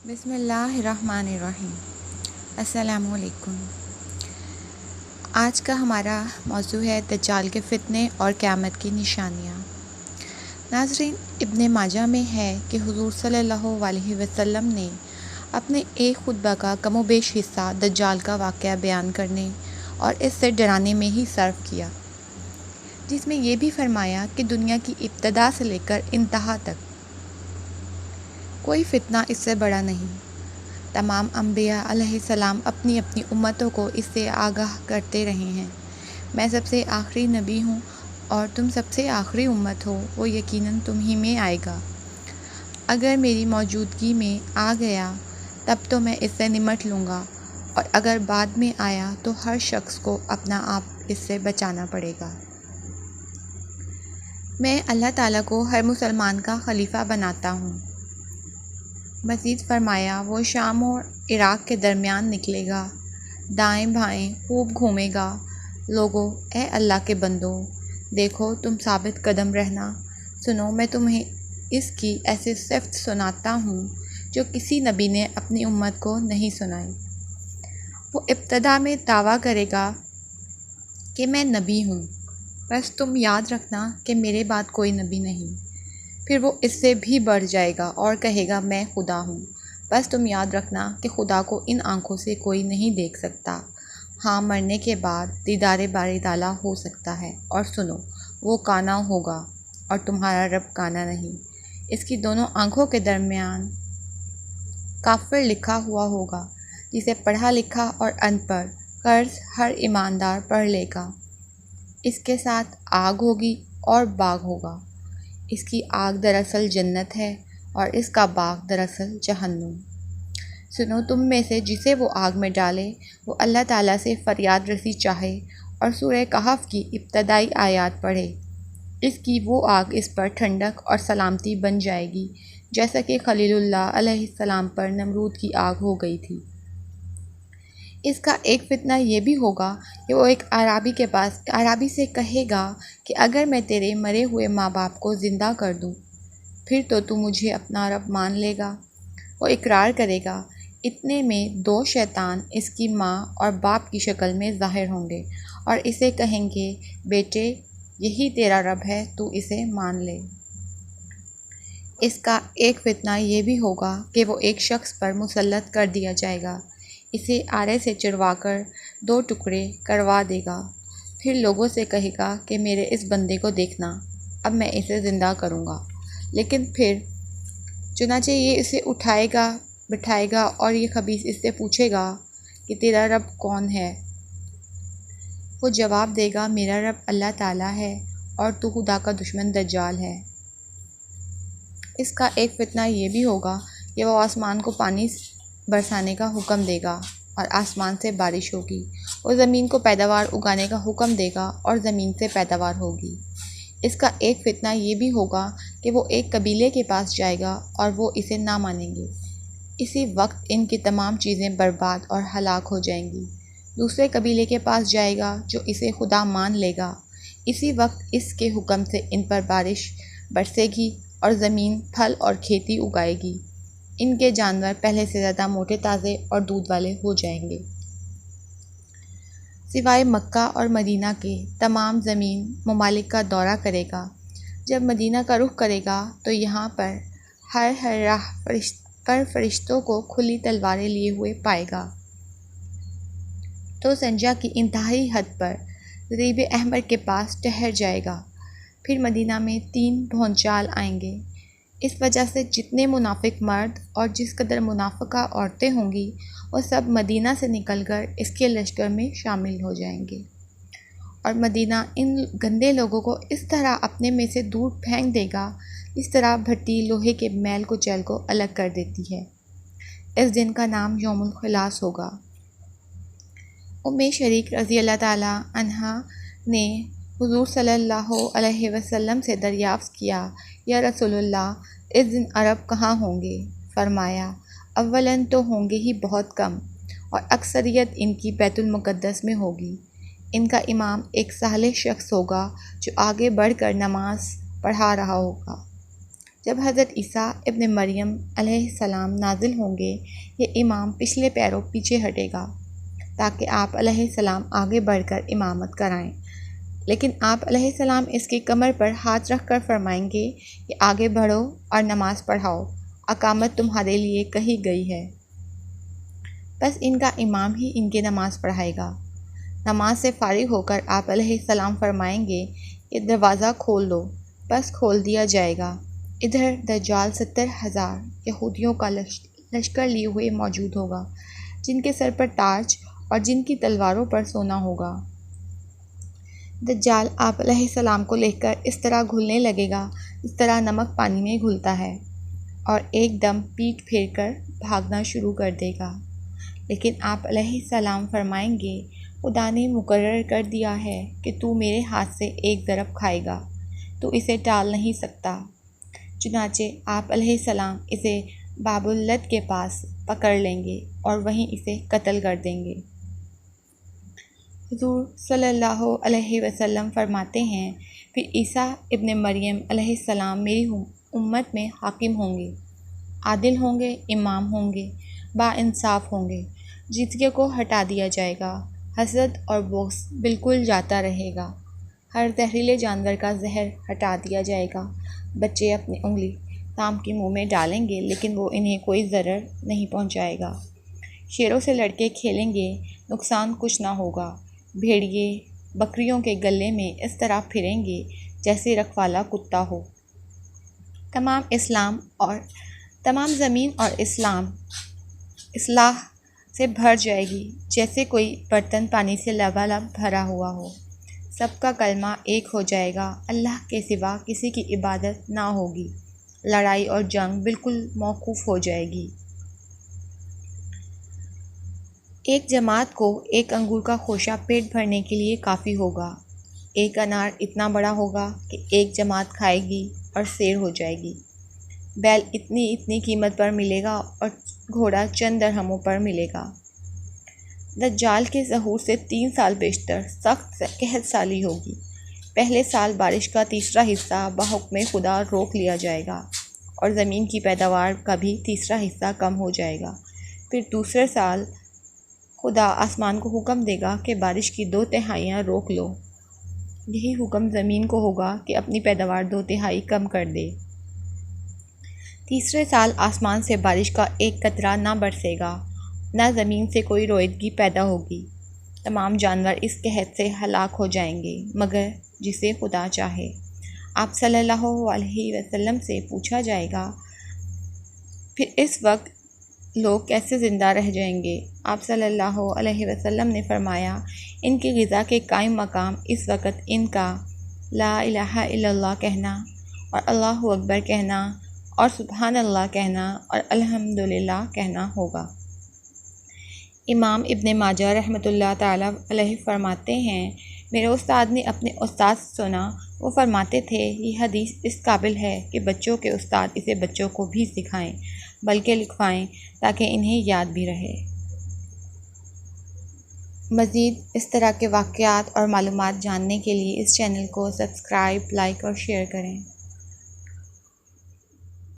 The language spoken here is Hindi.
बिस्मिल्लाहिर्रहमानिर्रहीम। अस्सलामुअलैकुम। आज का हमारा मौजू है दज्जाल के फ़ितने और क़यामत की निशानियाँ। नाज़रीन, इब्ने माजा में है कि हुज़ूर सल्लल्लाहु अलैहि वसल्लम ने अपने एक खुतबा का कमोबेश हिस्सा दज्जाल का वाक़या बयान करने और इससे डराने में ही सर्व किया, जिसमें ये भी फरमाया कि दुनिया की इब्तदा से लेकर इंतहा तक कोई फ़ितना इससे बड़ा नहीं। तमाम अम्बिया अलैहिस्सलाम अपनी अपनी उम्मतों को इससे आगाह करते रहे हैं। मैं सबसे आखिरी नबी हूँ और तुम सबसे आखिरी उम्मत हो, वो यकीनन तुम ही में आएगा। अगर मेरी मौजूदगी में आ गया तब तो मैं इससे निमट लूँगा, और अगर बाद में आया तो हर शख्स को अपना आप इससे बचाना पड़ेगा। मैं अल्लाह ताला को हर मुसलमान का खलीफा बनाता हूँ। मज़ीद फरमाया, वो शाम और इराक़ के दरमियान निकलेगा, दाएं बाएं खूब घूमेगा। लोगों, ए अल्लाह के बंदो, देखो तुम साबित कदम रहना। सुनो, मैं तुम्हें इसकी ऐसी सिफ़त सुनाता हूँ जो किसी नबी ने अपनी उम्मत को नहीं सुनाई। वो इब्तदा में दावा करेगा कि मैं नबी हूँ, बस तुम याद रखना कि मेरे बाद कोई नबी नहीं। फिर वो इससे भी बढ़ जाएगा और कहेगा मैं खुदा हूँ, बस तुम याद रखना कि खुदा को इन आँखों से कोई नहीं देख सकता। हाँ, मरने के बाद दीदारे बारी ताला हो सकता है। और सुनो, वो काना होगा और तुम्हारा रब काना नहीं। इसकी दोनों आँखों के दरमियान काफिर लिखा हुआ होगा, जिसे पढ़ा लिखा और अनपढ़ कर्ज हर ईमानदार पढ़ लेगा। इसके साथ आग होगी और बाग होगा। इसकी आग दरअसल जन्नत है और इसका बाग दरअसल जहन्नुम। सुनो, तुम में से जिसे वो आग में डाले, वो अल्लाह ताला से फ़रियाद रसी चाहे और सूरह कहफ की इब्तदाई आयत पढ़े। इसकी वो आग इस पर ठंडक और सलामती बन जाएगी, जैसा कि खलीलुल्लाह अलैहिस्सलाम पर नमरूद की आग हो गई थी। इसका एक फितना ये भी होगा कि वो एक अराबी से कहेगा कि अगर मैं तेरे मरे हुए माँ बाप को ज़िंदा कर दूँ, फिर तो तू मुझे अपना रब मान लेगा। वो इकरार करेगा। इतने में दो शैतान इसकी माँ और बाप की शक्ल में ज़ाहिर होंगे और इसे कहेंगे, बेटे, यही तेरा रब है, तू इसे मान ले। इसका एक फितना ये भी होगा कि वो एक शख्स पर मुसल्लत कर दिया जाएगा। इसे आरे से चिरवाकर दो टुकड़े करवा देगा। फिर लोगों से कहेगा कि मेरे इस बंदे को देखना, अब मैं इसे ज़िंदा करूँगा। लेकिन फिर चुनाचे ये इसे उठाएगा, बिठाएगा और ये खबीस इससे पूछेगा कि तेरा रब कौन है। वो जवाब देगा, मेरा रब अल्लाह ताला है और तू खुदा का दुश्मन दज्जाल है। इसका एक फितना ये भी होगा कि वो आसमान को पानी बरसाने का हुक्म देगा और आसमान से बारिश होगी। वो ज़मीन को पैदावार उगाने का हुक्म देगा और ज़मीन से पैदावार होगी। इसका एक फितना ये भी होगा कि वो एक कबीले के पास जाएगा और वो इसे ना मानेंगे। इसी वक्त इनकी तमाम चीज़ें बर्बाद और हलाक हो जाएंगी। दूसरे कबीले के पास जाएगा जो इसे खुदा मान लेगा। इसी वक्त इसके हुक्म से इन पर बारिश बरसेगी और ज़मीन फल और खेती उगाएगी। इनके जानवर पहले से ज़्यादा मोटे ताज़े और दूध वाले हो जाएंगे। सिवाय मक्का और मदीना के तमाम ज़मीन ममालिक का दौरा करेगा। जब मदीना का रुख करेगा तो यहाँ पर हर राह पर फरिश्तों को खुली तलवारें लिए हुए पाएगा। तो संजा की इंतहाई हद पर ज़रीब अहमर के पास ठहर जाएगा। फिर मदीना में 3 भौचाल आएंगे। इस वजह से जितने मुनाफिक मर्द और जिस कदर मुनाफिका औरतें होंगी, वो सब मदीना से निकलकर इसके लश्कर में शामिल हो जाएंगे और मदीना इन गंदे लोगों को इस तरह अपने में से दूर फेंक देगा, इस तरह भट्टी लोहे के मैल कुचैल को अलग कर देती है। इस दिन का नाम यौमुल खिलास होगा। उम्मे शरीक रज़ी अल्लाह ताला अन्हा ने हुज़ूर सल्लल्लाहु अलैहि वसल्लम से दरियाफ़्त किया, या रसूलुल्लाह, इस दिन अरब कहाँ होंगे? फरमाया, अव्वलन तो होंगे ही बहुत कम और अक्सरियत इनकी बैतुल मुक़द्दस में होगी। इनका इमाम एक सालेह शख्स होगा जो आगे बढ़कर नमाज पढ़ा रहा होगा। जब हज़रत ईसा इब्न मरियम अलैहिस्सलाम नाजिल होंगे, ये इमाम पिछले पैरों पीछे हटेगा ताकि आप अलैहिस्सलाम आगे बढ़कर इमामत कराएं। लेकिन आप अलैहिस्सलाम इसकी कमर पर हाथ रख कर फरमाएंगे कि आगे बढ़ो और नमाज पढ़ाओ, अकामत तुम्हारे लिए कही गई है। बस इनका इमाम ही इनकी नमाज पढ़ाएगा। नमाज से फारिग होकर आप अलैहिस्सलाम फरमाएंगे कि दरवाज़ा खोल दो, बस खोल दिया जाएगा। इधर दज्जाल 70,000 यहूदियों का लश्कर लिए हुए मौजूद होगा, जिनके सर पर ताज और जिनकी तलवारों पर सोना होगा। दज्जाल आप अलैहिस्सलाम को लेकर इस तरह घुलने लगेगा इस तरह नमक पानी में घुलता है, और एकदम पीठ फेर कर भागना शुरू कर देगा। लेकिन आप अलैहिस्सलाम फरमाएंगे, खुदा ने मुकर्रर कर दिया है कि तू मेरे हाथ से एक ज़रब खाएगा, तू इसे टाल नहीं सकता। चुनाचे आप अलैहिस्सलाम इसे बाबुल लद के पास पकड़ लेंगे और वहीं इसे कत्ल कर देंगे। हुज़ूर सल्लल्लाहु अलैहि वसल्लम फरमाते हैं, फिर ईसा इब्न मरियम अलैहिस्सलाम मेरी उम्मत में हाकिम होंगे, आदिल होंगे, इमाम होंगे, बाइंसाफ़ होंगे। जिज़्या को हटा दिया जाएगा, हसद और बुग़्ज़ बिल्कुल जाता रहेगा, हर जहरीले जानवर का जहर हटा दिया जाएगा। बच्चे अपनी उंगली ताम के मुंह में डालेंगे, लेकिन वो इन्हें कोई ज़रर नहीं पहुंचाएगा। शेरों से लड़के खेलेंगे, नुकसान कुछ ना होगा। भेड़िए बकरियों के गले में इस तरह फिरेंगे जैसे रखवाला कुत्ता हो। तमाम ज़मीन और इस्लाह से भर जाएगी जैसे कोई बर्तन पानी से लबालब भरा हुआ हो। सबका कलमा एक हो जाएगा, अल्लाह के सिवा किसी की इबादत ना होगी। लड़ाई और जंग बिल्कुल मौकूफ़ हो जाएगी। एक जमात को एक अंगूर का खोशा पेट भरने के लिए काफ़ी होगा। एक अनार इतना बड़ा होगा कि एक जमात खाएगी और सैर हो जाएगी। बैल इतनी कीमत पर मिलेगा और घोड़ा चंद दरहमों पर मिलेगा। दज्जाल के ज़हूर से 3 साल बेशतर सख्त कहत साली होगी। पहले साल बारिश का तीसरा हिस्सा बहुक्म खुदा रोक लिया जाएगा और ज़मीन की पैदावार का भी तीसरा हिस्सा कम हो जाएगा। फिर दूसरे साल खुदा आसमान को हुक्म देगा कि बारिश की 2/3 रोक लो। यही हुक्म ज़मीन को होगा कि अपनी पैदावार 2/3 कम कर दे। तीसरे साल आसमान से बारिश का एक कतरा ना बरसेगा, ना ज़मीन से कोई रोईदगी पैदा होगी। तमाम जानवर इस कहत से हलाक हो जाएंगे मगर जिसे खुदा चाहे। आप सल्लल्लाहु अलैहि वसल्लम से पूछा जाएगा, फिर इस वक्त लोग कैसे ज़िंदा रह जाएंगे? आप सल्लल्लाहु अलैहि वसल्लम ने फरमाया, इनकी ग़िज़ा के कायम मकाम इस वक्त इनका ला इलाहा इल्लल्लाह कहना और अल्लाहु अकबर कहना और सुबहान अल्लाह कहना और अल्हम्दुलिल्लाह कहना होगा। इमाम इब्न माजा रहमतुल्लाह ताला अलैहि फरमाते हैं, मेरे उस्ताद ने अपने उस्ताद से सुना, वो फरमाते थे, ये हदीस इस काबिल है कि बच्चों के उस्ताद इसे बच्चों को भी सिखाएं बल्कि लिखवाएं ताकि इन्हें याद भी रहे। मज़ीद इस तरह के वाक़यात और मालूमात जानने के लिए इस चैनल को सब्सक्राइब, लाइक और शेयर करें।